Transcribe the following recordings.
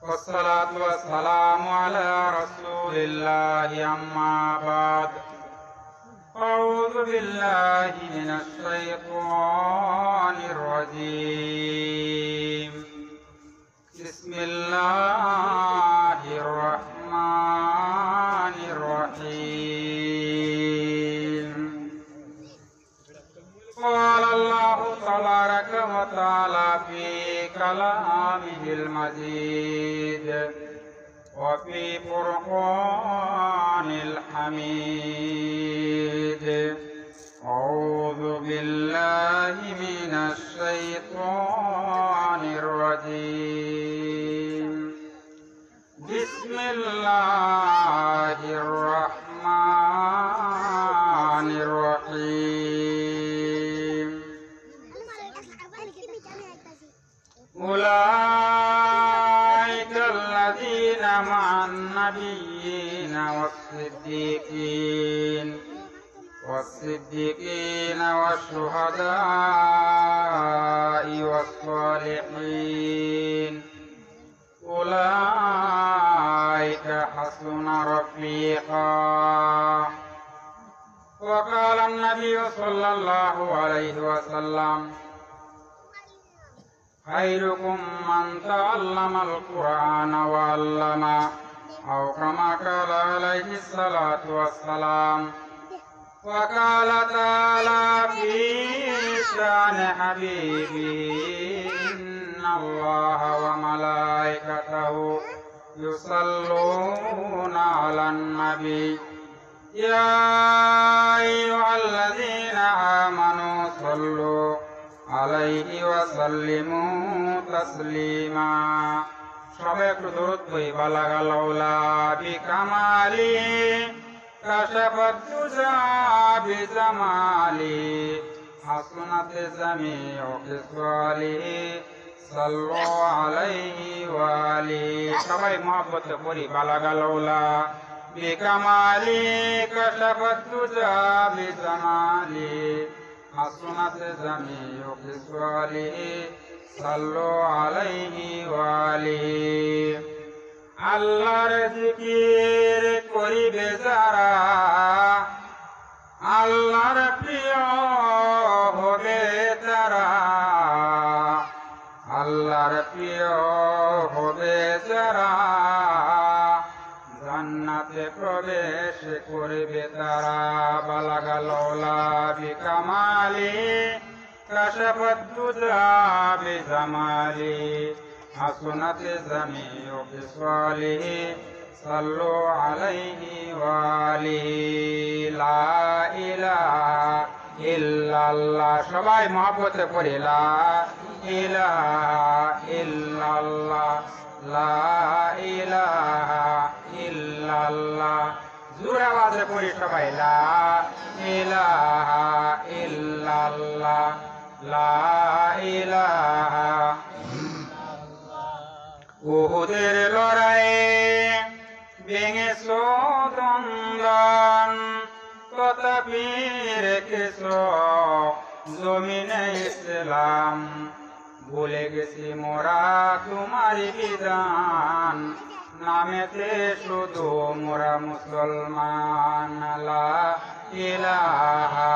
والصلاة والسلام على رسول الله أما بعد أعوذ بالله من الشيطان الرجيم بسم الله الرحمن الرحيم قال الله تبارك وتعالى في كلامه المجيد وفي فرقان الحميد أعوذ بالله من الشيطان الرجيم بسم الله الرحمن الرحيم أولئك الذين مع النبيين والصديقين والشهداء والصالحين أولئك حسن رفيقا. وقال النبي صلى الله عليه وسلم خيركم من تعلم القرآن وعلمه أو كما قال عليه الصلاة والسلام. وقال تعالى في شأن حبيبه إن الله وملائكته يصلون على النبي يا أيها الذين آمنوا صلوا عليه وسلموا تسليما. সবাই একটু দরুদ পড়ি। বালাগাল আউলা বিকামালি কাশাফাত তুজা বিজামালি হাসনাতে জামিউ খিসালি সাল্লু আলাইহি ওয়া আলিহি। সবাই মহব্বতে পড়ি। বালাগাল আউলা বিকামালি কাশাফাত তুজা বিজামালি হাসনাতে জামিউ খিসালি সাল্লু আলাইহি ওয়া আলিহি। আল্লাহর জিকির করিবে যারা আল্লাহর প্রিয় হবে তারা, আল্লাহর প্রিয় হবে যারা জান্নাতে প্রবেশ করবে তারা। বালাগাল আউলা বিকামালি কাশাফাত তুজা বিজামালি হাসনাতে জামিউ খিসালিহি সাল্লু আলাইহি ওয়া আলিহি। লা ইলাহা ইল্লাল্লাহ। সবাই মহব্বতে পড়ি। লা ইলাহা ইল্লাল্লাহ লা ইলাহা ইল্লাল্লাহ। জোরে আওয়াজে পড়ি সবাই। লা ইলাহা ইল্লাল্লাহ লা ইলাহা। উহুদের লড়াইয়ে ভেঙেছ দন্দন তথাপি রেখেছ জমিনে ইসলাম। ভুলে গেছি মোরা তোমারই বিধান নামেতে শুধু মোরা মুসলমান। লা ইলাহা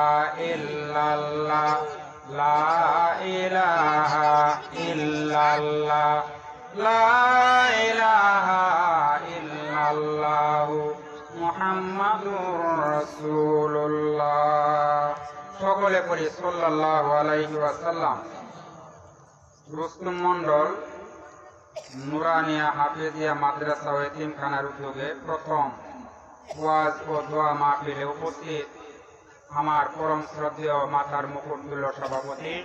ইল্লাল্লাহ লা ইলাহা ইল্লাল্লাহ লা ইলাহা ইল্লাল্লাহু মুহাম্মাদুর রাসূলুল্লাহ। সকলে পড়ি সাল্লাল্লাহু আলাইহি ওয়াসাল্লাম। রুস্তম মন্ডল নুরানিয়া হাফেজিয়া মাদ্রাসা ও এতিমখানার উদ্যোগে প্রথম ওয়াজ ও দোয়া মাহফিলে উপস্থিত আমার পরম শ্রদ্ধেয় মাথার মুকুটতুল্য সভাপতি,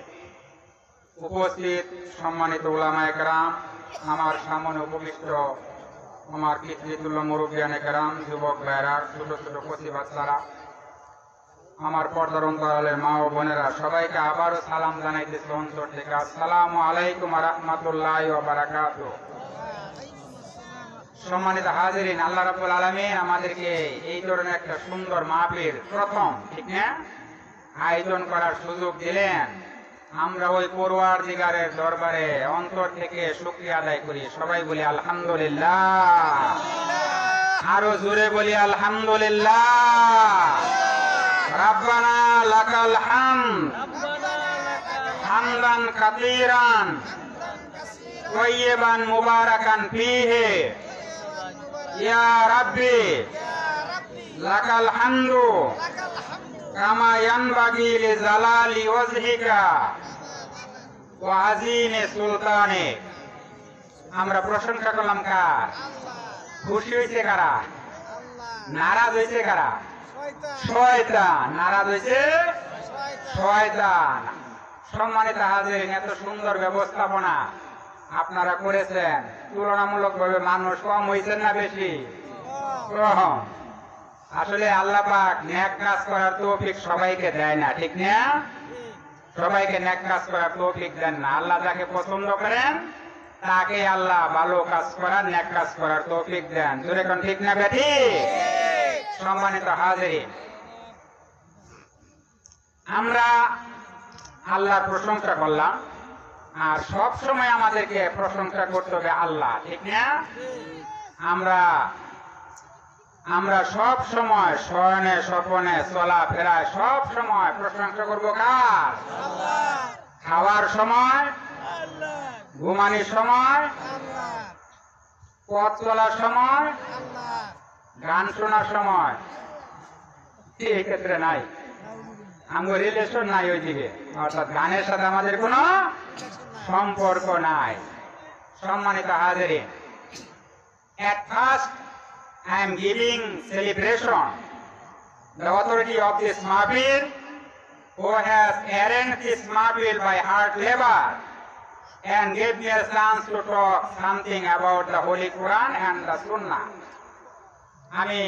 উপস্থিত সম্মানিত উলামায়ে কেরাম, আমার সামনে উপবিষ্ট আমার পিতৃতুল্য মুরব্বিয়ানে কেরাম, যুবক ভাইরা, ছোট ছোট কচি বাচ্চারা, আমার পর্দার অন্তরালের মা ও বোনেরা, সবাইকে আবারও সালাম জানাইতেছি অন্তর থেকে। আসসালামু আলাইকুম ওয়া রাহমাতুল্লাহি ওয়া বারাকাতুহু। সম্মানিত হাজিরিন, আল্লাহ রাব্বুল আলামিন আমাদেরকে এই ধরনের একটা সুন্দর মাহফিল প্রথম ঠিক না আয়োজন করার সুযোগ দিলেন। আমরা ওই পরওয়ারদিগারের দরবারে অন্তর থেকে শুকরিয়া আদায় করি। সবাই বলি আলহামদুলিল্লাহ, আরো জোরে বলি আলহামদুলিল্লাহ। রাব্বানা লাকাল হামদ হামদান কাসীরান তাইয়িবান মুবারাকান ফীহি ইয়া রাব্বি লাকাল হামদু কামা ইয়ানবাগি লিজালালি ওয়াজহিকা ওয়া আযীমি সুলতানিক। আমরা প্রশংসা করলাম কার? খুশি হয়েছে কারা? নারাজ হয়েছে কারা? শয়তান। নারাজ হয়েছে শয়তান। সম্মানিত হাজিরিন, এত সুন্দর ব্যবস্থাপনা আপনারা করেছেন। তুলনামূলকভাবে মানুষ কম হয়েছেন না বেশি? কম। আসলে আল্লাহ পাক নেক কাজ করার তৌফিক সবাইকে দেয় না, ঠিক না? সবাইকে নেক কাজ করার তৌফিক দেন না। আল্লাহ যাকে পছন্দ করেন তাকে আল্লাহ ভালো কাজ করার, নেক কাজ করার তৌফিক দেন। জোরে কোন ঠিক না বেঠি? সম্মানিত হাজিরিন, আমরা আল্লাহর প্রশংসা করলাম, আর সব সময় আমাদেরকে প্রশংসা করতে হবে আল্লাহ, ঠিক না? আমরা সব সময় শয়নে স্বপনে চলাফেরায় সব সময় প্রশংসা করবো কার? খাওয়ার সময়, ঘুমানোর সময়, পথ চলার সময়, গান শোনার সময়। এই ক্ষেত্রে নাই, আমার রিলেশন নাই ওইদিকে, অর্থাৎ গানের সাথে আমাদের কোনো সম্পর্ক নাই। সম্মানিত হাজিরিন, at first I am giving celebration the authority of this mahfil, who has arranged this mahfil by hard labor and gave me a chance to talk something about the Holy Quran and the Sunnah. আমি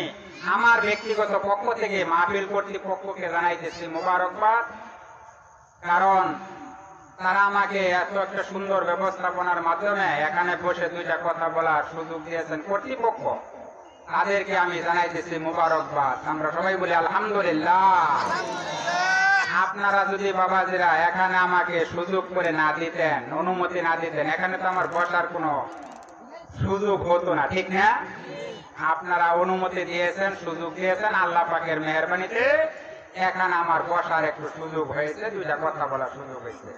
আমার ব্যক্তিগত পক্ষ থেকে মাহফিল কর্তৃপক্ষকে জানাইতেছি মোবারকবাদ, কারণ তারা আমাকে এত একটা সুন্দর ব্যবস্থাপনার মাধ্যমে এখানে বসে দুইটা কথা বলার সুযোগ দিয়েছেন কর্তৃপক্ষ। তাদেরকে আমি জানাইতেছি মোবারকবাদ। আমরা সবাই বলি আলহামদুলিল্লাহ। আপনারা যদি বাবাজিরা এখানে আমাকে সুযোগ করে না দিতেন, অনুমতি না দিতেন, এখানে তো আমার বসার কোনো সুযোগ হতো না, ঠিক না? আপনারা অনুমতি দিয়েছেন, সুযোগ দিয়েছেন, আল্লাহ পাকের মেহেরবানিতে এখানে আমার বসার একটু সুযোগ হয়েছে, দুইটা কথা বলার সুযোগ হয়েছে।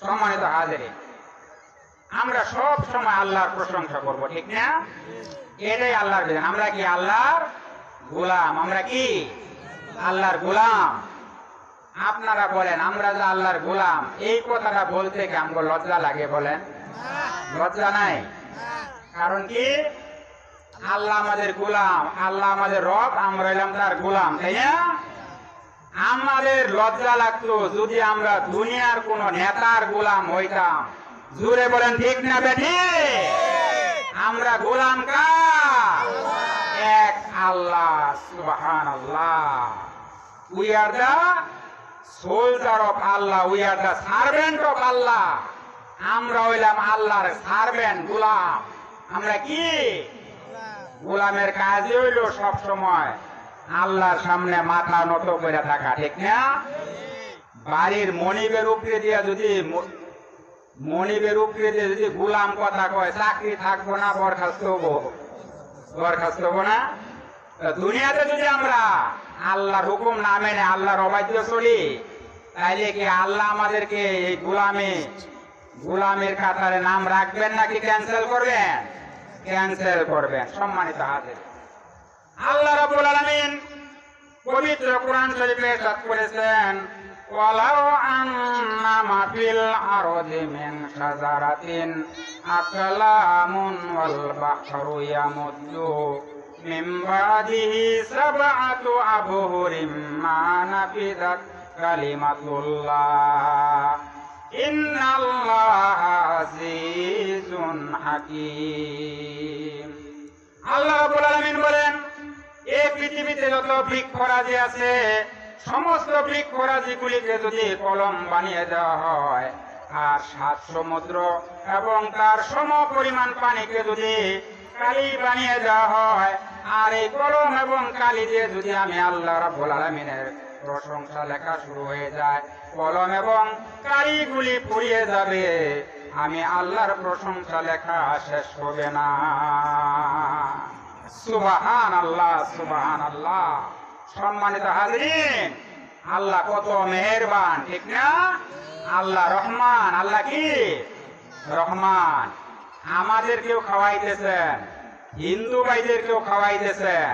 সম্মানিত হাজিরিন, আমরা সব সময় আল্লাহর প্রশংসা করব, ঠিক না? এটাই আল্লাহর বিধান। আমরা কি আল্লাহর গোলাম? আমরা কি আল্লাহর গোলাম? আপনারা বলেন, আমরা যে আল্লাহর গোলাম, এই কথাটা বলতে কি আমাকে লজ্জা লাগে? বলেন, লজ্জা নাই? কারণ কি? আল্লাহ আমাদের গোলাম, আল্লাহ আমাদের রব, আমরা হইলাম তার গোলাম, তাই না? আমাদের লজ্জা লাগতো যদি আমরা দুনিয়ার কোন নেতার গোলাম হইতাম। জোরে বলেন ঠিক না বেঠি? আমরা গোলাম কার? এক আল্লাহ, সুবহানাল্লাহ। We are the soldier of Allah, we are the servant of Allah. আমরা হইলাম আল্লাহর সার্ভেন্ট, গোলাম। আমরা কি? গোলামের কাজই হইল সব সময় আল্লাহর সামনে মাথা নত করে থাকা, ঠিক না? বাড়ির মনিবের উপরে দিয়ে যদি গোলাম কথা কয়, চাকরি থাকবো না, বরখাস্ত হবো না। দুনিয়াতে যদি আমরা আল্লাহর হুকুম না মেনে আল্লাহর অবাধ্য চলি, তাইলে কি আল্লাহ আমাদেরকে এই গোলামের কাতারে নাম রাখবেন নাকি ক্যান্সেল করবেন? ক্যান্সেল করবেন। সম্মানিত হাজির, আল্লাহ রাব্বুল আলামিন পবিত্র কোরআন শরীফে ইরশাদ করেছেন, ওয়ালাউ আন্না মা ফিল আরদি মিন শাজারাতিন আকলামুন ওয়াল বাহরু ইয়ামুদ্দু মিন বাদিহি সাবআতু আবহুরিম মা নাফিদাত কালিমাতুল্লাহ ইন্নাল্লাহা আজিজুন হাকীম। আল্লাহ রাব্বুল আলামিন বলেন, এই পৃথিবীতে যত বৃক্ষরাজি আছে, সমস্ত বৃক্ষরাজিগুলিকে যদি কলম বানিয়ে দেওয়া হয়, আর 7 সমুদ্র এবং তার সম পরিমাণ পানিকে যদি কালি বানিয়ে দেওয়া হয়, আর এই কলম এবং কালি দিয়ে যদি আমি আল্লাহ রাব্বুল আলামিনের প্রশংসা লেখা শুরু হয়ে যায়, কলম এবং কালিগুলি পুড়িয়ে যাবে, আমি আল্লাহর প্রশংসা লেখা শেষ হবে না। সুবহানাল্লাহ, সুবহানাল্লাহ। সম্মানিত হাজরিন, আল্লাহ কত মেহেরবান, ঠিক না? আল্লাহ রহমান। আল্লাহ কি? রহমান। আমাদেরকেও খাওয়াইতেছেন, হিন্দু ভাইদেরকেও খাওয়াইতেছেন,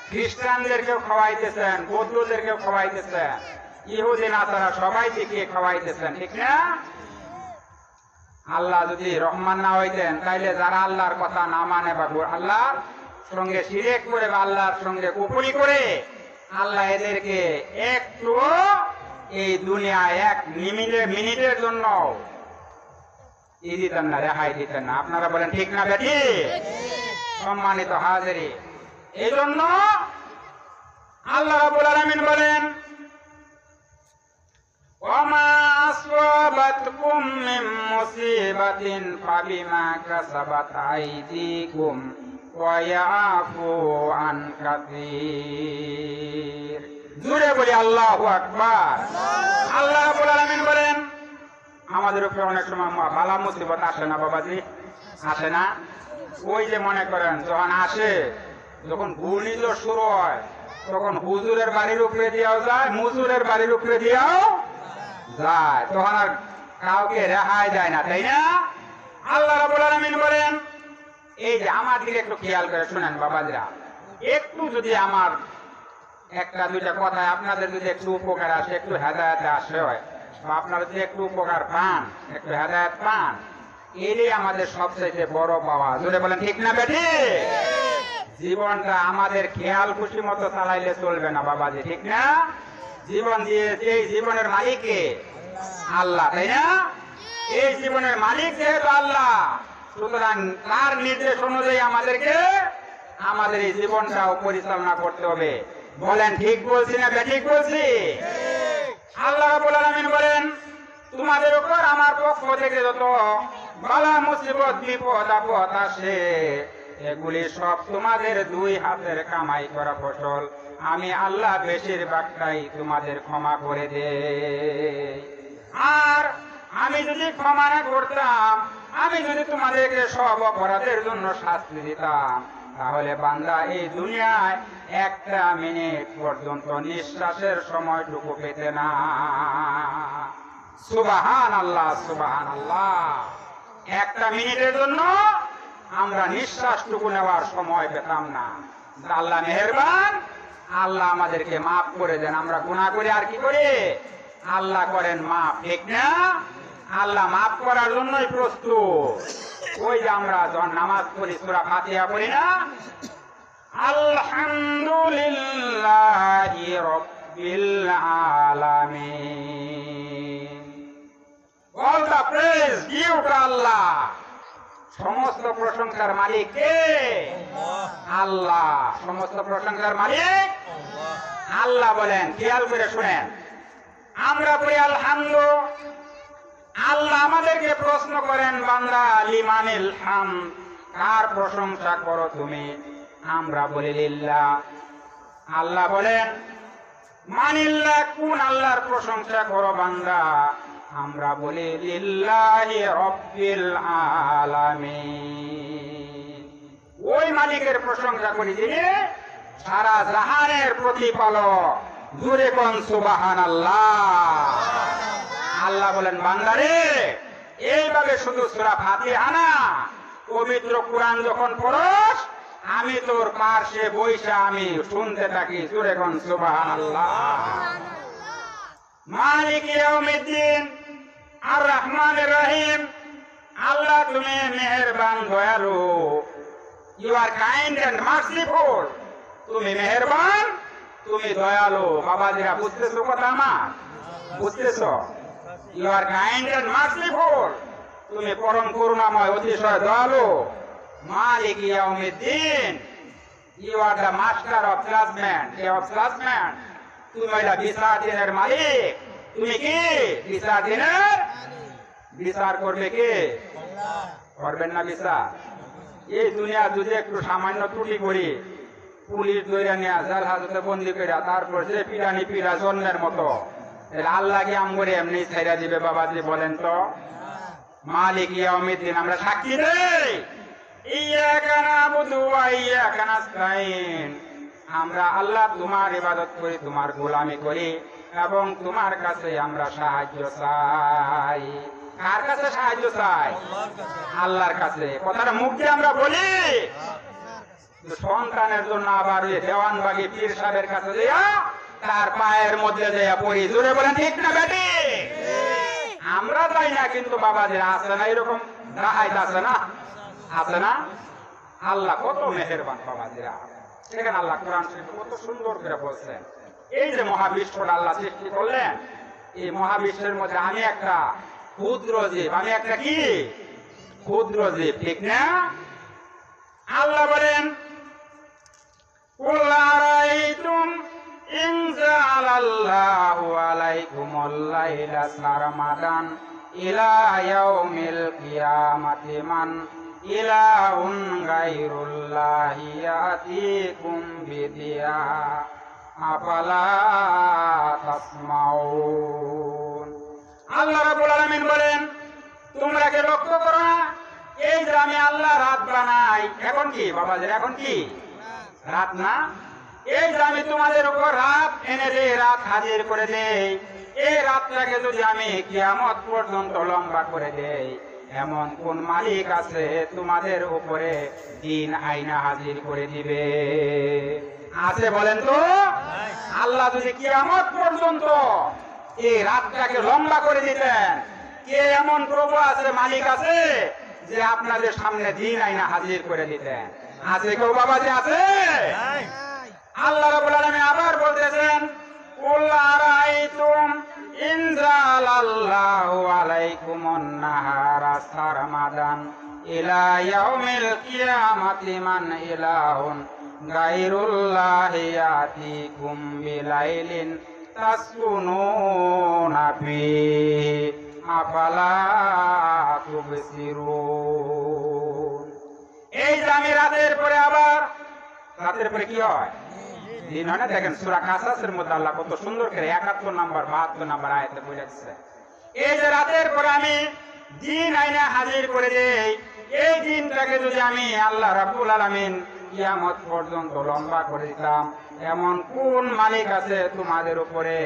খ্রিস্টানদেরকেও খাওয়াইতেছেন, বৌদ্ধদেরকেও খাওয়াইতেছেন, ইহুদি নাসারা সবাই থেকে খাওয়াইতেছেন, ঠিক না? আল্লাহ যদি রহমান না হইতেন, তাইলে যারা আল্লাহর কথা না মানে বা আল্লাহর সঙ্গে শিরক করে বা আল্লাহর সঙ্গে কুফরি করে, আল্লাহ এদেরকে একটু এই দুনিয়ায় এক মিনিটের জন্য দিতেন না, রেহাই দিতেন না। আপনারা বলেন ঠিক না বেটি? সম্মানিত হাজিরি, এই জন্য আল্লাহ রাব্বুল আলামিন বলেন, ওয়ামা আসওয়াবাতকুম মিন মুসিবাতিন ফাবিমা কাসাবাত আইদিকুম ওয়া ইয়াফু আন কাসীর। জোরে বলি আল্লাহু আকবার। আল্লাহ রাব্বুল আলামিন বলেন, আমাদের উপরে অনেক সময় বালা মুসিবত আসে না বাবাজি? আসে না? ওই যে মনে করেন যখন আসে, যখন ঘূর্ণিঝড় শুরু হয়, তখন হুজুরের বাড়ির উপরে দিয়েও যায়, মুজুরের বাড়ির উপরে দিয়েও যায়, তখন আর কাউকে রেহাই যায় না, তাই না? আল্লাহ রাব্বুল আলামিন বলেন, এই যে আমার দিকে একটু খেয়াল করে শুনেন বাবাজিরা, একটু যদি আমার একটা দুইটা কথায় আপনাদের যদি একটু উপকার আসে, একটু হেদায়েতে আসে হয়, বা আপনারা যদি একটু উপকার পান, একটু হেদায়েত পান, এটাই আমাদের সবচেয়ে বড় পাওয়া। জোরে বলেন ঠিক না বেটি? জীবনটা আমাদের খেয়াল খুশি মতো চালাইলে চলবে না বাবাজি, ঠিক না? জীবন দিয়েছে, এই জীবনের মালিককে আল্লাহ, তাই না? এই জীবনের মালিক যেহেতু আল্লাহ, সুতরাং তার নির্দেশ অনুযায়ী আমাদেরকে আমাদের এই জীবনটাও পরিচালনা করতে হবে। বলেন ঠিক বলছি না বেঠিক বলছি? আল্লাহ রাব্বুল আলামিন বলেন, তোমাদের উপর আমার পক্ষ থেকে যত বালা মুসিবত বিপদ আপদ আসে, এগুলি সব তোমাদের দুই হাতের কামাই করা ফসল। আমি আল্লাহ বেশিরভাগটাই তোমাদের ক্ষমা করে দেই। আর আমি যদি ক্ষমা না করতাম, আমি যদি তোমাদেরকে সব অপরাধের জন্য শাস্তি দিতাম, তাহলে বান্দা এই দুনিয়ায় একটা মিনিট পর্যন্ত নিঃশ্বাসের সময়টুকু পেতে না। সুবহানাল্লাহ, সুবহানাল্লাহ। একটা মিনিটের জন্য আমরা নিঃশ্বাসটুকু নেওয়ার সময় পেতাম না। আল্লাহ মেহেরবান, আল্লাহ আমাদেরকে মাফ করে দেন। আমরা গুনাহ করি আর কি করি? আল্লাহ করেন মাফ, ঠিক না? আল্লাহ মাফ করার জন্যই প্রস্তুত। ওই যে আমরা যখন নামাজ পড়ি, সূরা ফাতিহা পড়ি না, আলহামদুলিল্লাহি রাব্বিল আলামিন, all the praise due to Allah. সমস্ত প্রশংসার মালিক কে? আল্লাহ। সমস্ত প্রশংসার মালিক আল্লাহ। বলেন, খেয়াল করে শুনেন, আমরা বলি আলহামদু, আল্লাহ আমাদেরকে প্রশ্ন করেন, বান্দা লিমানিল হামদ, কার প্রশংসা করো তুমি? আমরা বলি লিল্লাহ। আল্লাহ বলেন, মানিল্লাহ, কোন আল্লাহর প্রশংসা করো বান্দা? আমরা বলি লিল্লাহি রাব্বিল আলামিন। ওই মালিকের প্রশংসা করি যিনি সারা জাহানের প্রতিপালক। জোরে কোন সুবহানাল্লাহ। আল্লাহ বলেন, বান্দারে এইভাবে শুধু সূরা ফাতিহা না, পবিত্র কুরআন যখন পড়স, আমি তোর পাশে বইসা আমি শুনতে থাকি। জোরে কোন সুবহানাল্লাহ। মালিক ইয়াউমিদ্দিন, আর রহমানির রহিম। আল্লাহ তুমি মেহেরবান, দয়ালু। You are kind and merciful. তুমি মেহেরবান, তুমি দয়ালু। বাবাজিরা বুঝতেছো কথা আমার? বুঝতেছো? You are kind and merciful. তুমি পরম করুণাময়, অতিশয় দয়ালু। মালিক ইয়াউমিদ্দিন, you are the master of judgement, day of judgement. তুমি হইলা বিচার দিনের মালিক। তুমি কি বিচার দিনের? বিচার করবে কে? করবেন না বিচার? এই দুনিয়া যদি একটু সামান্য ত্রুটি করি, পুলিশ ধরে নিয়ে জেল হাজতে বন্দি করে তারপর যে পিড়ানি পিড়া জন্মের মতো, আল্লাহ কি আমরে এমনি ছাইরা দিবে বাবাজি বলেন তো? মালিক ইয়াউমিদ্দিন আমরা সাক্ষী দেই, ইয়াকা নাবুদু ওয়া ইয়াকা নাস্তাইন, আমরা আল্লাহ তোমার ইবাদত করি, তোমার গোলামি করি এবং তোমার কাছে আমরা সাহায্য চাই। কার কাছে সাহায্য চাই? আল্লাহর কাছে। কথাটা মুখ দিয়ে আমরা বলি, সন্তানের জন্য আবার ওই দেওয়ানবাগি পীর সাহেবের কাছে যাইয়া তার পায়ের মধ্যে যাইয়া পড়ি। জোরে বলেন ঠিক না বেটি? আমরা যাই না, কিন্তু বাবাদের আছে না এরকম রাহাইত আছে না? আছে না? আল্লাহ কত মেহেরবান বাবাজিরা। সেখানে আল্লাহ কোরআন শরীফে কত সুন্দর করে বলছেন, এই যে মহাবিশ্বটা আল্লাহ সৃষ্টি করলেন, এই মহাবিশ্বের মধ্যে আমি একটা ক্ষুদ্র জীব, আমি একটা কি ক্ষুদ্র জীব, ঠিক না? আল্লাহ বলেন কুল আরাইতুম ইন জাআলাল্লাহু আলাইকুমুল লাইলা সারমাদান ইলা ইয়াউমিল কিয়ামাতি মান ইলাহুন গায়রুল্লাহি ইয়াতিকুম বিদিয়া আফালা তাসমাউন। আল্লাহ রাব্বুল আলামিন বলেন তোমরা কি লক্ষ্য করো না, এই যে আমি আল্লাহ রাত বানাই, এখন কি বাবাজি, এখন কি রাত না? এই যে আমি তোমাদের উপর রাত এনে দেই, রাত হাজির করে দেই, এই রাতটাকে যদি আমি কিয়ামত পর্যন্ত লম্বা করে দেই, এমন কোন মালিক আছে তোমাদের উপরে দিন আইনা হাজির করে দিবে? আছে বলেন তো? আল্লাহ যদি কিয়ামত পর্যন্ত এই রাতটাকে লম্বা করে দিতেন, কে এমন প্রভু আছে, মালিক আছে যে আপনাদের সামনে দিন আইনা হাজির করে দিতেন? আছে কেউ বাবাজি? আছে? আল্লাহ রাব্বুল আলামিন আবার বলতেছেন কুল আরাইতুম ইন জাআলাল্লাহু আলাইকুমুন নাহারা সারমাদান ইলা ইয়াউমিল কিয়ামাতি মান ইলাহুন গায়রুল্লাহি ইয়াতিকুম বিলাইলিন তাসকুনুনা ফিহি আফালা তুবসিরুন। এই যে আমি রাতের পরে আবার, রাতের পরে কি হয়? দিন হয় না? দেখেন সূরা কাসাসের মধ্যে আল্লাহ কত সুন্দর করে 71 নম্বর 72 নম্বর আয়াতে বলেছে, এই যে রাতের পরে আমি দিন আইনা হাজির করে দেই, এই দিনটাকে যদি আমি আল্লাহ রাব্বুল আলামিন কিয়ামত পর্যন্ত লম্বা করে দিতাম, এমন কোন মালিক আছে তোমাদের উপরে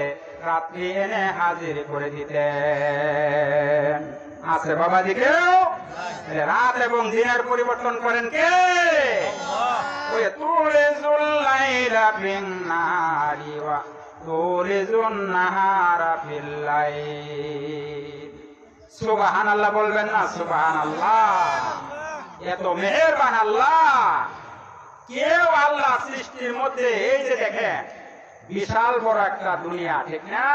রাত্রি এনে হাজির করে দিতেন? আছে বাবাজি কেউ? রাত এবং দিনের পরিবর্তন করেন কে? ওই তুলিজুল লাইলা ফিন নাহারি ওয়া তুলিজুন নাহারা ফিল লাইল। সুবহানাল্লাহ বলবেন না? সুবহানাল্লাহ। এত মেহেরবান আল্লাহ। কেউ আল্লাহ সৃষ্টির মধ্যে, এই যে দেখেন বিশাল বড় একটা দুনিয়া, ঠিক না?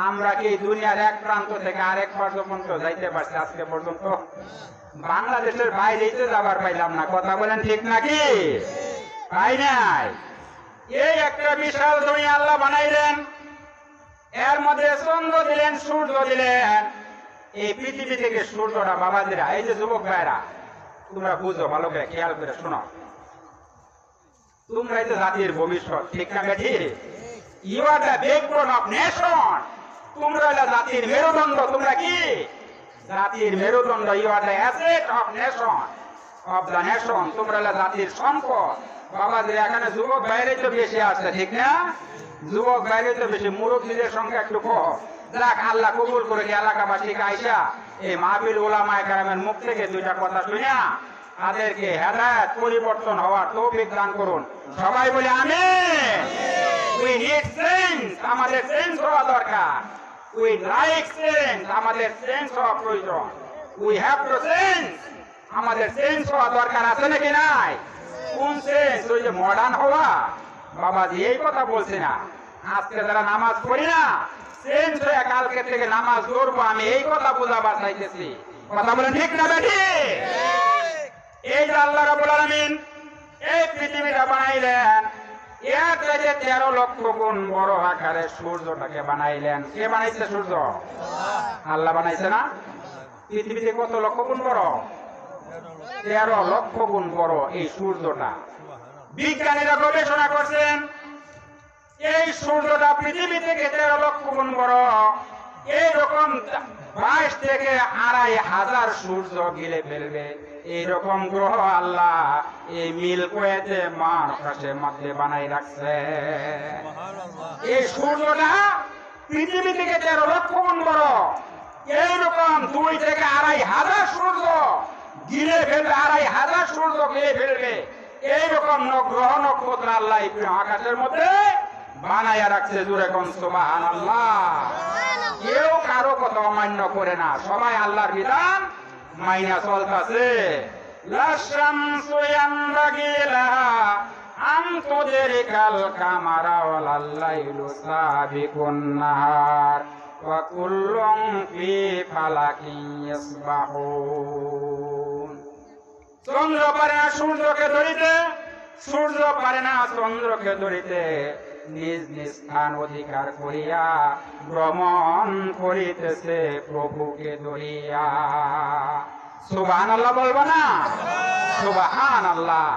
আমরা কি দুনিয়ার এক প্রান্ত থেকে আরেক পর্যন্ত যাইতে পারছি আজকে পর্যন্ত? বাংলাদেশের বাইরে যাবার পাইলাম না, কথা বলেন ঠিক নাকি? পাই নাই। এই একটা বিশাল দুনিয়া আল্লাহ বানাইলেন, এর মধ্যে চন্দ্র দিলেন, সূর্য দিলেন। এই পৃথিবী থেকে সূর্যটা বাবাজিরা, এই যে যুবক ভাইরা, তোমরা বুঝো, ভালো করে খেয়াল করে শোনো, তোমরাই তো জাতির ভবিষ্যৎ, ঠিক না বেঠি? You are the backbone of nation. তোমরা হলো জাতির মেরুদণ্ড। তোমরা কি জাতির মেরুদণ্ড? You are the asset of nation, of the nation. তোমরা হলো জাতির সম্পদ। বাবাদের এখানে যুবক বাইরে তো বেশি আছে, ঠিক না? যুবক বাইরে তো বেশি, মুরব্বীদের সংখ্যা একটু কম। যাক, আল্লাহ কবুল করে এলাকাবাসীকে আইসা এই মাহফিল উলামায়ে কেরামের মুখ থেকে দুইটা কথা শুনিয়া তাদেরকে হেদায়েত পরিবর্তন হওয়ার তৌফিক দান করুন। সবাই বলে আমিন। উই নিড চেঞ্জ, আমাদের চেঞ্জ হওয়া দরকার। উই লাইক চেঞ্জ, আমাদের চেঞ্জ হওয়া প্রয়োজন। উই হ্যাভ টু চেঞ্জ, আমাদের চেঞ্জ হওয়া দরকার। আছে নাকি নাই? কোন চেঞ্জ? ওই যে মডার্ন হওয়া? বাবাজি এই কথা বলছি না। আজকে যারা নামাজ পড়ি না, চেঞ্জ হয়ে কালকে থেকে নামাজ পড়বো, আমি এই কথা বোঝাবার চাইতেছি। কথা বলেন ঠিক না বেঠি? এই যে আল্লাহ রাব্বুল আলামিন এই পৃথিবীটা বানাইলেন, এর থেকে 13 লক্ষ গুণ বড় আকারে সূর্যটাকে বানাইলেন। কে বানাইছে? সূর্য। আল্লাহ বানাইছে না? পৃথিবীতে কত লক্ষ গুণ বড়? 13 লক্ষ গুণ বড় এই সূর্যটা। বিজ্ঞানীরা গবেষণা করছেন, এই সূর্যটা পৃথিবী থেকে 13 লক্ষ গুণ বড়। এইরকম 22 থেকে 2500 সূর্য গিলে ফেলবে এইরকম গ্রহ আল্লাহ এই মিল্কওয়েতে মহাকাশের মধ্যে বানাই রাখছে। এই সূর্যটা পৃথিবী থেকে 13 লক্ষ গুণ বড়। এইরকম 2 থেকে 2500 সূর্য গিলে ফেলবে, 2500 সূর্য গিলে ফেলবে এইরকম গ্রহ নক্ষত্র আল্লাহ আকাশের মধ্যে বানাইয়া রাখছে। জুড়ে কোন সুবহানাল্লাহ। কেউ কারো কথা অমান্য করে না, সবাই আল্লাহর বিধান মাইনা চলতেছে। লাশামসু ইয়ানবাগি লাহা আন তুদরিকাল কামারা ওয়াল লাইলু সাবিকুন নাহার ওয়া কুল্লুন ফি ফালাকিন ইয়াসবাহুন। চন্দ্র পারে না সূর্যকে ধরিতে, সূর্য পারে না চন্দ্রকে ধরিতে, নিজ নিজ স্থান অধিকার করিয়া ভ্রমণ করিতেছে প্রভুকে ধরিয়া। সুবহানাল্লাহ বলবো না? সুবহানাল্লাহ।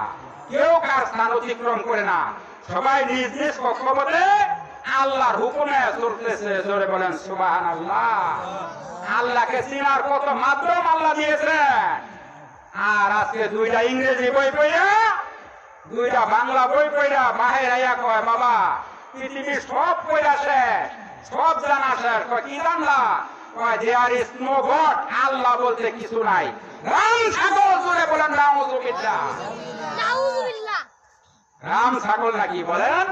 কেউ কার স্থান অতিক্রম করে না, সবাই নিজ নিজ কক্ষপথে আল্লাহর হুকুমে চলতেছে। জোরে বলেন সুবহানাল্লাহ। আল্লাহকে চিনার কত মাধ্যম আল্লাহ দিয়েছে। আর আজকে 2টা ইংরেজি বই পড়া, 2টা বাংলা বই পড়া বাহির আইয়া কয় বাবা পৃথিবীর সব পড়া শেষ, সব জানা শেষ। কি জানলা? কয় দেয়ার ইজ নো গড, আল্লাহ বলতে কিছু নাই। রাম ছাগল। জোরে বলেন নাউযুবিল্লাহ। নাউযুবিল্লাহ। রাম ছাগল নাকি বলেন?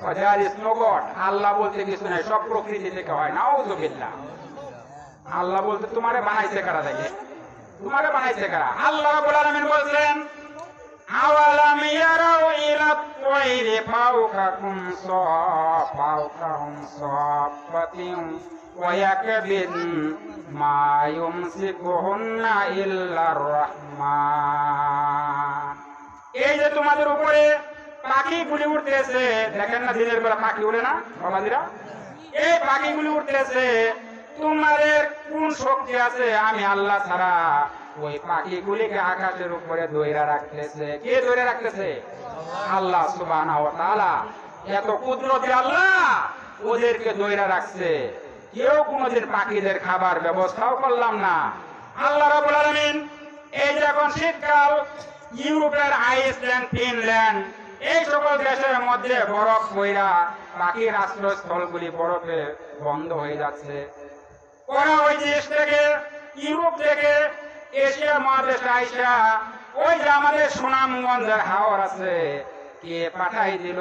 কয় দেয়ার ইজ নো গড, আল্লাহ বলতে কিছু নাই, সব প্রকৃতি থেকে হয়। নাউযুবিল্লাহ। আল্লাহ বলতে তোমারে বানাইছে কারা? দেখে তোমারে বানাইছে কারা? আল্লাহ রাব্বুল আলামিন বলেন আওয়ালাম ইয়ারাউ ইলা তায়রি ফাওকাকুম ফাওকাহুম সাফাতিন ওয়া ইয়াকবিন মা ইউমসিকুহুন্না ইল্লার রাহমান। এই যে তোমাদের উপরে পাখিগুলি উঠতেছে, দেখেন না দিনের বেলা পাখি উড়ে না বাবাজিরা? এই পাখিগুলি উঠতেছে, তোমাদের কোন শক্তি আছে? আমি আল্লাহ ছাড়া ওই পাখিগুলিকে আকাশের উপরে ধইরা রাখতেছে। কে ধরে রাখতেছে? আল্লাহ সুবহানাহু ওয়া তাআলা। এত কুদরতি আল্লাহ ওদেরকে ধইরা রাখছে। কেউ কোনোদিন পাখিদের খাবার ব্যবস্থাও করলাম না। আল্লাহ রাব্বুল আলামিন এই যখন শীতকাল, ইউরোপের আইসল্যান্ড, ফিনল্যান্ড এই সকল দেশের মধ্যে বরফ পড়া পাখির আশ্রয়স্থলগুলি বরফে বন্ধ হয়ে যাচ্ছে। ওরা ওই দেশ থেকে, ইউরোপ থেকে এশিয়া মহাদেশে আইসা ওই যে আমাদের সুনামগঞ্জের হাওর আছে, কে পাঠাই দিল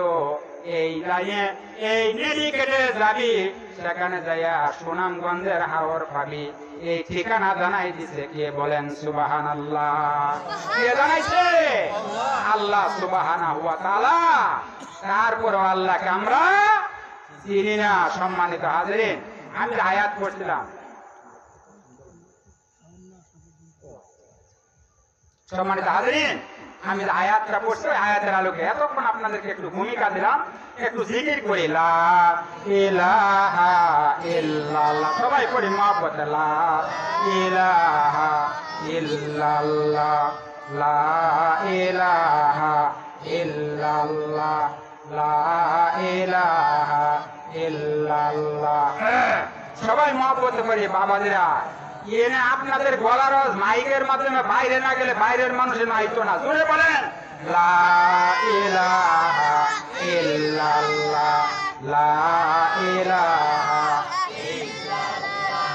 এই লাইনে, এই নদী কেটে যাবি সেখানে যাইয়া সুনামগঞ্জের হাওর পাবি। এই ঠিকানা জানাই দিছে কে? বলেন সুবহানাল্লাহ। কে জানাইছে? আল্লাহ সুবহানাহু ওয়া তাআলা। তারপরও আল্লাহকে আমরা চিনি না। সম্মানিত হাজিরিন, আমি আয়াত পড়ছিলাম, সম্মানিত হাজিরিন আমি আয়াতটা পড়ছি, আয়াতের আলোকে এতক্ষণ আপনাদেরকে একটু ভূমিকা দিলাম, একটু জিকির করি লা ইলাহা ইল্লাল্লাহ। সবাই পড়ি মহব্বতে লা ইলাহা ইল্লাল্লাহ, লা ইলাহা ইল্লাল্লাহ, লা ইলাহা ইল্লাল্লাহ। সবাই মহব্বতে পড়ি বাবাজিরা। এনে আপনাদের গলার মাইকের মাধ্যমে বাইরে না গেলে বাইরের মানুষের নাইতো না। জোরে বলেন লা ইলাহা ইল্লাল্লাহ, লা ইলাহা ইল্লাল্লাহ।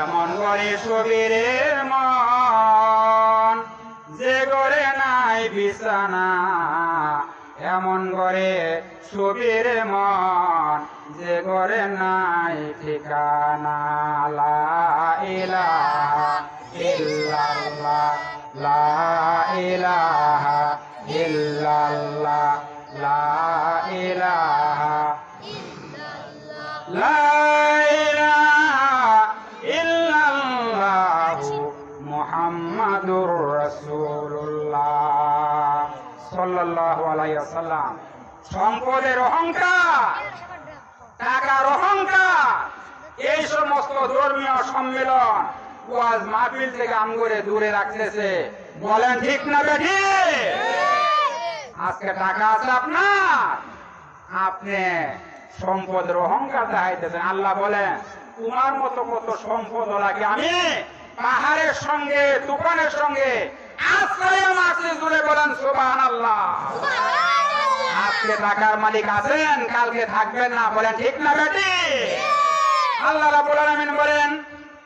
এমন করে সবিরের মন যে গড়ে নাই বিছানা, এমন করে সবির মন যে গড়ে নাই ঠিকানা। লা ইলাহা ইল্লাল্লাহ, লা ইলাহা ইল্লাল্লাহ, লা ইলাহা লা ইলাহা ইল্লাল্লাহু মুহাম্মাদুর রাসূলুল্লাহ সাল্লাল্লাহু আলাইহি ওয়াসাল্লাম। সম্পদের অহংকার, টাকার অহংকার, এই সমস্ত ধর্মীয় সম্মেলন ওয়াজ মাহফিল থেকে আমগরে দূরে রাখতেছে। বলেন ঠিক না বেঠিক? আজকে টাকা আছে আপনার, আপনি সম্পদের অহংকার দেখাইতেছেন। আল্লাহ বলেন তোমার মতো কত সম্পদ লাগে আমি পাহাড়ের সঙ্গে তুফানের সঙ্গে আশ্রয় মাসে জুড়ে বলেন সুবহানাল্লাহ। আজকে টাকার মালিক আছেন, কালকে থাকবেন না, বলেন ঠিক না বেটি? আল্লাহ রাব্বুল আলামিন বলেন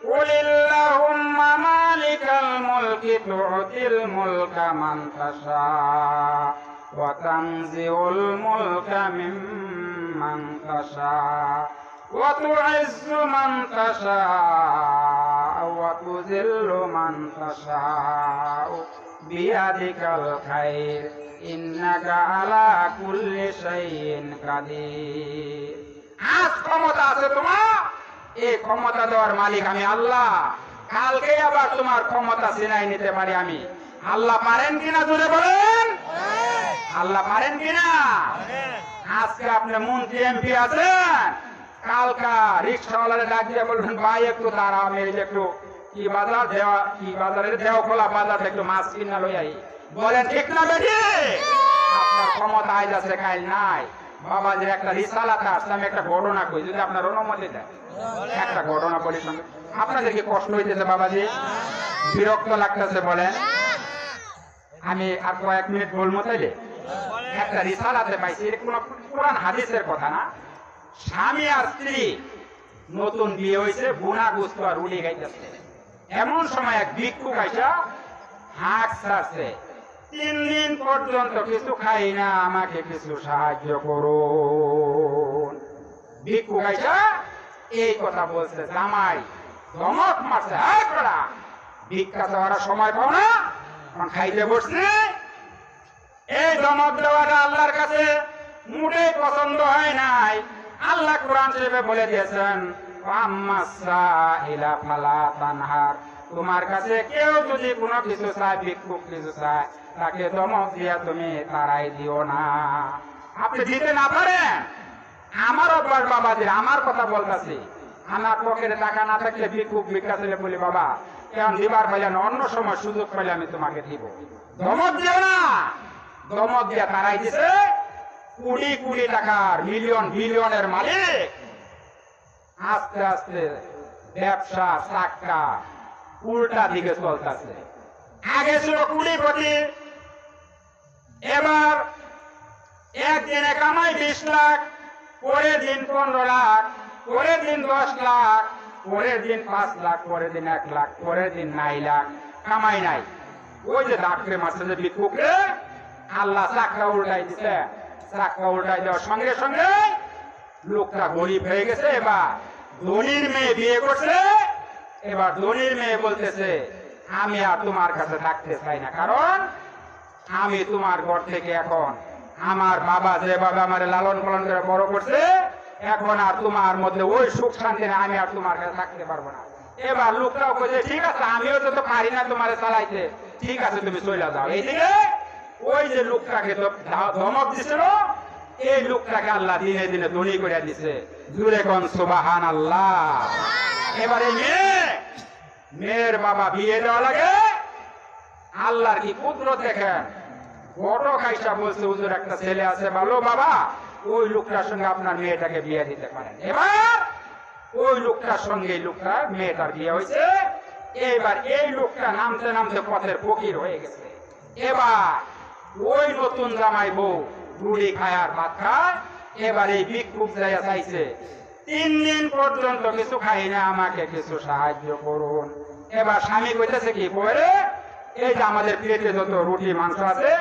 কুলিল্লাহুম্মা মালিকাল মুলকি তু'তিল মুলকা মান তাশা ওয়া তানজিউল মুলকা মিম্মান তাশা ওয়া তু'ইজ্জু মান তাশা ওয়া তুযিল্লু মান তাশা বিয়াদিকাল খায়র ইন্নাকা আলা কুল্লি শাইইন কাদির। আজ ক্ষমতা আছে তোমার, এই ক্ষমতা দেওয়ার মালিক আমি আল্লাহ। কালকে আবার তোমার ক্ষমতা ছিনাই নিতে পারি আমি। আল্লাহ পারেন কিনা জোরে বলেন? আল্লাহ পারেন কিনা? আজকে আপনি মন্ত্রী এমপি আছেন, কালকা রিক্সাওয়ালারে ডাক দিয়ে বলবেন ভাই একটু দাঁড়াও, আমি একটু কি বাজার দেওয়া, কি বাজারের দেওয়া খোলা বাজার একটু মাছ কিনা লই আই। বলেন ঠিক না বেটি? আপনার ক্ষমতা আজ আছে কাল নাই। বাবাজির একটা রিসালাত আসছে, আমি একটা ঘটনা কই, যদি আপনার অনুমতি দেয় একটা ঘটনা বলি। সঙ্গে আপনাদের কি কষ্ট হইতেছে বাবাজি? বিরক্ত লাগতেছে? বলেন আমি আর কয়েক মিনিট বলবো। তাইলে একটা রিসালাতে পাইছি, কোন কোরআন হাদিসের কথা না। স্বামী আর স্ত্রী নতুন বিয়ে হয়েছে, বুনা গুস্ত আর উড়ে গাইতেছে। এমন সময় এক ভিক্ষুক আইসা হাঁক ছাড়ছে, 3 দিন পর্যন্ত কিছু খাই না, আমাকে কিছু সাহায্য করুন। ভিক্ষুক আইসা এই কথা বলছে, জামাই ধমক মারছে, হাই করা ভিক্ষা দেওয়ার সময় পাও না, এখন খাইতে বসছে। এই ধমক দেওয়াটা আল্লাহর কাছে মোটেই পছন্দ হয় নাই। আল্লাহ কোরআন শরীফে বলে দিয়েছেন আম্মাসসাইলা ফালা তানহার, তোমার কাছে কেউ যদি কোনো কিছু চায়, ভিক্ষুক কিছু চায়, তাকে ধমক দিয়া তুমি তাড়াই দিও না। আপনি দিতে না পারেন, আমার অভ্যাস বাবাজির, আমার কথা বলতেছি, আমার পকেটে টাকা না থাকলে ভিক্ষুক ভিক্ষা ছেলে বলি বাবা কেমন দিবার পাইলে না, অন্য সময় সুযোগ পাইলে আমি তোমাকে দিব। ধমক দিও না। ধমক দিয়া তাড়াই দিছে। 20 টাকার মিলিয়ন বিলিয়নের মালিক আস্তে আস্তে ব্যবসা চাক্কা উল্টা দিকে চলতেছে। আগে ছিল 20 এবার একদিনে কামাই 20 লাখ, পরের দিন 15 লাখ, পরের দিন 10 লাখ, পরের দিন 5 লাখ, পরের দিন 1 লাখ, পরের দিন 9 লাখ কামাই নাই। ওই যে ডাক্তারে মারছে যে ভিক্ষুকরে, আল্লাহ চাক্কা উল্টাই দিছে। চাক্কা উল্টাই দেওয়ার সঙ্গে সঙ্গে লোকটা গরিব হয়ে গেছে। এবার ধনির মেয়ে বিয়ে করছে। এবার ধনির মেয়ে বলতেছে আমি আর তোমার কাছে থাকতে চাই না, কারণ আমি তোমার ঘর থেকে এখন আমার বাবা যেভাবে আমার লালন পালন করে বড় করছে, এখন আর তোমার মধ্যে ওই সুখ শান্তি নেই, আমি আর তোমার কাছে থাকতে পারবো না। এবার লোকটাও বলছে ঠিক আছে, আমিও তো পারি না তোমার চালাইতে, ঠিক আছে তুমি চলে যাও। এইদিকে ওই যে লোকটাকে ধমক দিছিল, এই লোকটাকে আল্লাহ দিনে দিনে ধনী করে দিছে। জুড়ে কোন সুবহানাল্লাহ। এবারে মেয়ের বাবা বিয়ে দেওয়া লাগে, আল্লাহর কি কুদরত দেখেন। বড় কাইসা বলছে হুজুর একটা ছেলে আছে ভালো, বাবা ওই লোকটার সঙ্গে আপনার মেয়েটাকে বিয়ে দিতে পারেন। এবার ওই লোকটার সঙ্গে লোকটার মেয়েটার বিয়ে হয়েছে। এবার এই লোকটা নামতে নামতে পথের ফকির হয়ে গেছে। এবার ওই নতুন জামাই বউ রুটি খায় আর ভাত খায়। এবার এই ভিক্ষুক যাইয়া চাইছে 3 দিন পর্যন্ত কিছু খাই না, আমাকে কিছু সাহায্য করুন। এবার স্বামী কইতেছে কি বলে, এই যে আমাদের প্লেটে যত রুটি মাংস আছে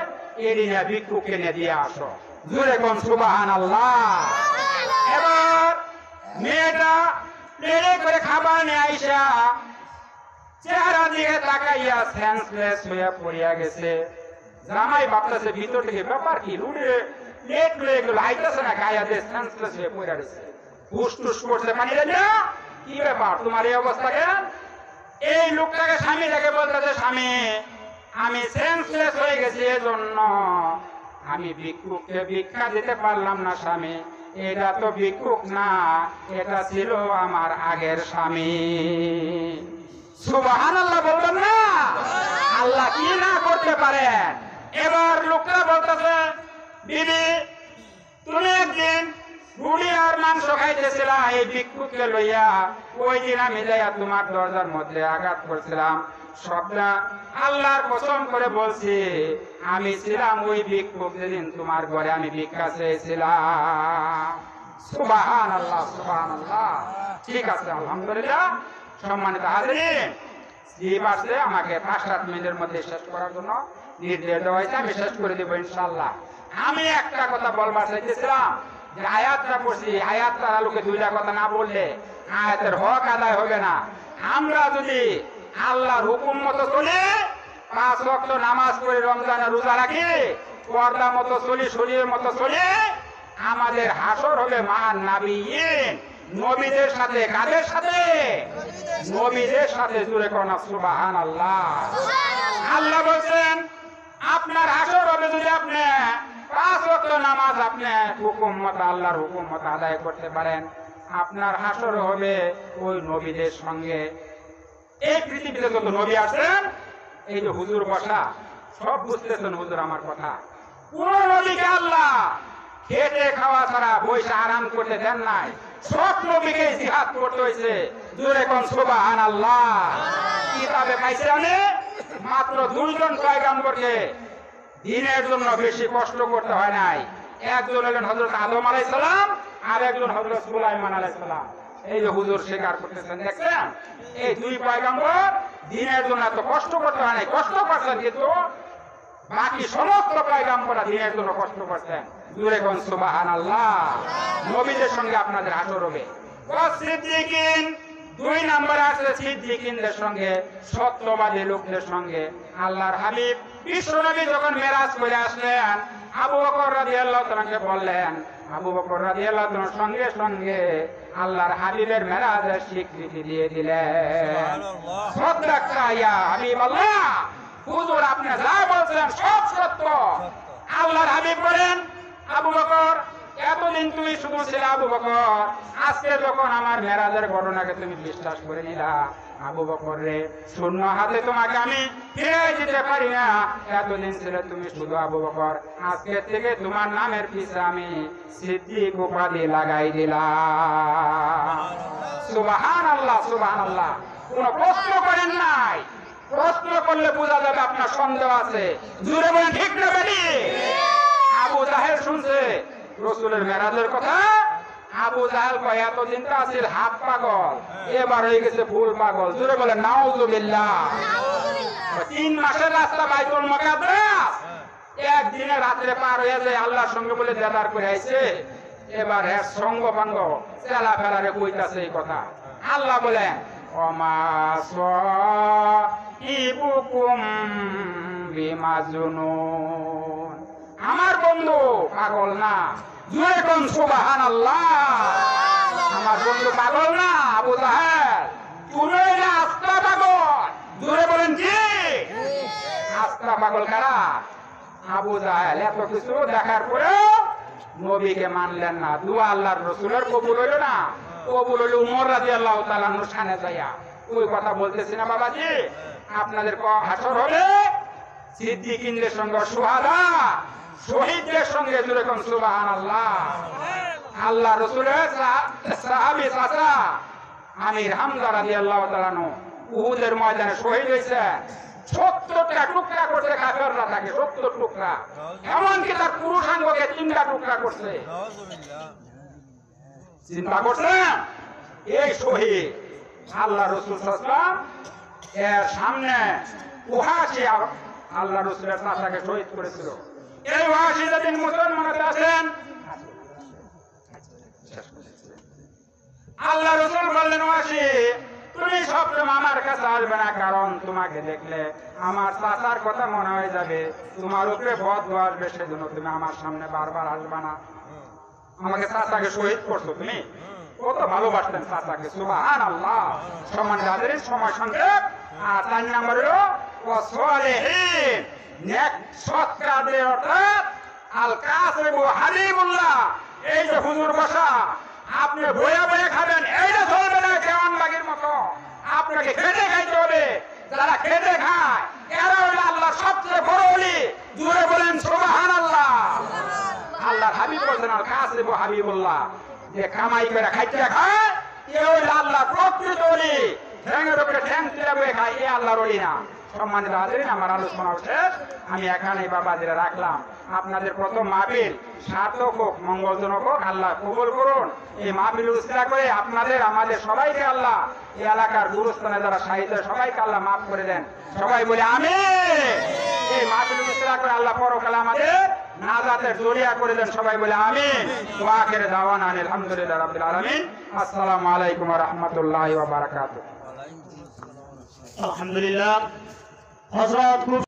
এর নিয়ে ভিক্ষুককে নিয়ে দিয়ে আসো। জোরে কোন সুবহানাল্লাহ। এবার মেয়েটা প্লেটে করে খাবার নিয়ে আইসা চেহারা দিকে তাকাইয়া সেন্সলেস হয়ে পড়িয়া গেছে। জামাই ভাবতেছে ভিতর থেকে ব্যাপার কি, রুটে প্লেট লয়ে গেল, আইতেছে না, গায়ে দিয়ে সেন্সলেস হয়ে পড়িয়া গেছে। ফুসটুস করছে পানি রেখে, কি ব্যাপার তোমার এই অবস্থা কেন? এই লোকটাকে স্বামীটাকে বলতেছে স্বামী আমি সেন্সলেস হয়ে গেছি, এজন্য আমি ভিক্ষুককে ভিক্ষা দিতে পারলাম না স্বামী। এটা তো ভিক্ষুক না, এটা ছিল আমার আগের স্বামী। সুবহানাল্লাহ বলবেন না? আল্লাহ কি না করতে পারেন। এবার লোকটা বলতেছে বিবি তুমি একদিন রুটি আর মাংস খাইতেছিলা এই ভিক্ষুককে লইয়া, ওই দিন আমি যাইয়া তোমার দরজার মধ্যে আঘাত করছিলাম। সবটা আল্লাহর কসম করে বলছি, আমি ছিলাম ওই ভিক্ষুক যেদিন তোমার ঘরে আমি ভিক্ষা চেয়েছিলাম। সুবহানাল্লাহ, সুবহানাল্লাহ। ঠিক আছে, আলহামদুলিল্লাহ। সম্মানিত হাজিরিন, আমাকে 5-7 মিনিটের মধ্যে শেষ করার জন্য নির্দেশ দেওয়া হয়েছে, আমি শেষ করে দেবো ইনশাআল্লাহ। আমি একটা কথা বলবার চাইতেছিলাম যে আয়াতটা পড়ছি, আয়াতটার আলোকে দুইটা কথা না বললে আয়াতের হক আদায় হবে না। আমরা যদি আল্লাহর হুকুম মতো চলি, 5 ওয়াক্ত নামাজ পড়ে রমজানের রোজা রাখি, পর্দা মতো চলি, শরীরের মতো চলি, আমাদের হাসর হবে মান নাবিয়িন, নবীদের সাথে। কাদের সাথে? নবীদের সাথে। জুড়ে কোন সুবহানাল্লাহ। আল্লাহ বলছেন আপনার হাসর হবে যদি আপনি 5 ওয়াক্ত নামাজ আপনি হুকুম মতো, আল্লাহর হুকুম মতো আদায় করতে পারেন, আপনার হাসর হবে ওই নবীদের সঙ্গে। এই পৃথিবীতে যত নবী আছেন, এই যে হুজুর বসা, সব বুঝতেছেন হুজুর আমার কথা। কোন নবীকে আল্লাহ খেটে খাওয়া ছাড়া বসে আরাম করতে দেন নাই, সব নবীকে জিহাদ করতে হয়েছে। জোরে কোন সুবহানাল্লাহ। কিতাবে পাইছে আমি মাত্র 2 জন পয়গম্বরকে দিনের জন্য বেশি কষ্ট করতে হয় নাই। একজন হলেন হযরত আদম আলাইহিস সালাম, আর একজন হযরত সুলাইমান আলাইহিস সালাম। এই যে হুজুর স্বীকার করতেছেন, দেখছেন এই 2 পয়গম্বর দিনের জন্য এত কষ্ট করতে হয় নাই। কষ্ট করছেন, কিন্তু বাকি সমস্ত পয়গম্বররা দিনের জন্য কষ্ট করছেন। জোরে কোন সুবহানাল্লাহ। নবীদের সঙ্গে আপনাদের হাসর হবে। সিদ্দিকিন, 2 নম্বরে আছে সিদ্দিকিনদের সঙ্গে, সত্যবাদী লোকদের সঙ্গে। আল্লাহর হাবিব বিশ্বনবী যখন মেরাজ করে আসলেন, আবু বকর রাদিয়াল্লাহু তাআলাকে বললেন, আবু বকর রাদিয়াল্লাহু তাআলার সঙ্গে সঙ্গে আল্লাহর হাবিবের মেরাজের স্বীকৃতি দিয়ে দিলেন। সদাক্তা ইয়া হাবিবাল্লাহ, হুজুর আপনি যা বলছেন সব সত্য। আল্লাহর হাবিব বলেন, আবু বকর এতদিন তুমি শুধু ছিলে আবু বকর, আজকে যখন আমার মেরাজের ঘটনাকে তুমি বিশ্বাস করে নিলা, আবু বকর রে, শূন্য হাতে তোমাকে আমি ফিরে দিতে পারি না। এতদিন ছিলে তুমি শুধু আবু বকর, আজকে থেকে তোমার নামের পিছে আমি সিদ্দিক উপাধি লাগাই দিলাম। সুবহানাল্লাহ, সুবহানাল্লাহ। কোনো প্রশ্ন করেন নাই। প্রশ্ন করলে বোঝা যাবে আপনার সন্দেহ আছে। জুড়ে বলেন ঠিক না বেটি? আবু জাহেল শুনছে রাসূলের মেরাজের কথা। আবু জাহেল কয় এতদিন তো আছিল হাফ পাগল, এবার হয়ে গেছে ফুল পাগল। জুড়ে বলেন নাউযুবিল্লাহ। 3 মাসের রাস্তা বাইতুল মুকাদ্দাস একদিনে রাত্রে পার হয়ে যায়, আল্লাহর সঙ্গে বলে দেদার করে আইছে। এবার সঙ্গ পাঙ্গ চেলা ফেলারে কইতাছে এই কথা। আল্লাহ বলেন ওমা সাইবুকুম বিমাজনুন, আমার বন্ধু পাগল না। জোরে কোন সুবহানাল্লাহ। আমার বন্ধু পাগল না আবু জাহেল, তুমি না আস্তা পাগল। জোরে বলেন কি? আস্তা পাগল কারা? আবু জাহেল। এত কিছু দেখার পরেও নবীকে মানলেন না। দুয়া আল্লাহর রাসূলের কবুল হইল না, কবুল হইল উমর রাদিয়াল্লাহু তাআলা আনহুর শানে যায়া। ওই কথা বলতেছি না বাবাজি? আপনাদের হাসর হবে সিদ্দিকিনদের সঙ্গে, শুহাদা শহীদদের সঙ্গে। জোরে কোন সুবহানাল্লাহ। আল্লাহ রাসূলের সাহাবী চাচা আমির হামজা রাদিয়াল্লাহু তাআলা আনহু উহুদের ময়দানে শহীদ হয়েছে। 70টা টুকরা করছে কাফেররা তাকে, 70 টুকরা। এমনকি তার পুরুষাঙ্গকে 3টা টুকরা করছে। চিন্তা করছেন? এই শহীদ আল্লাহ রাসূল সাল্লাল্লাহু আলাইহি ওয়াসাল্লাম এর সামনে ওয়াহাশী আল্লাহ রাসূলের চাচাকে শহীদ করেছিল। এই ওয়াহাশী যেদিন মুসলমানদের আছেন, আল্লাহ রাসূল বললেন ওয়াহাশী তুমি সবসময় আমার কাছে আসবে না, কারণ তোমাকে দেখলে আমার চাচার কথা মনে হয়ে যাবে, তোমার উপরে বদদোয়া আসবে, সেজন্য তুমি আমার সামনে বারবার আসবে না। আমাকে চাচাকে শহীদ করছো তুমি, কত ভালোবাসতেন চাচাকে। সুবহানাল্লাহ। সম্মানিত হাজিরিন, সময় সংক্ষেপ। আর 4 নম্বর হলো ওয়াসলিহিন, নেক সৎকারদের, অর্থাৎ আল কাসিবু হাবিবুল্লাহ। এই যে হুজুর বসা, আপনি বইয়া বইয়া খাবেন, এইটা চলবে না দেওয়ানবাগির মতো। আপনাকে খেটে খাইতে হবে। যারা খেটে খায় এরা হইল আল্লাহর সবচেয়ে বড় ওলি। জোরে বলেন সুবহানাল্লাহ। আল্লাহর হাবিব বলছেন আল কাসিব হাবিবুল্লাহ, যে কামাই করে খাইতে খায় এ হইল আল্লাহ প্রকৃত ওলি। ঠ্যাঙের উপরে ঠ্যাং তুলে বয়ে খায় এ আল্লাহর ওলি না। সম্মানিত হাজিরিন, আমার আলোচনা শেষ, আমি এখানেই বাবাজিরা রাখলাম। আপনাদের প্রথম মাহফিল সার্থক হোক, মঙ্গলজনক হোক, আল্লাহ কবুল করুন। এই মাহফিল উসিলা করে আপনাদের আমাদের সবাইকে আল্লাহ, এই এলাকার গুরুস্থানে যারা শাহিদ সবাইকে আল্লাহ মাফ করে দেন। সবাই বলে আমিন। এই মাহফিল উসিলা করে আল্লাহ পরকালে আমাদের নাজাতের জরিয়া করে দেন। সবাই বলে আমিন। ওয়া আখিরু দাওয়ানা আলহামদুলিল্লাহি রাব্বিল আলামিন। আসসালামু আলাইকুম ওয়া রাহমাতুল্লাহি ওয়া বারাকাতুহু। আলহামদুলিল্লাহ। হযরত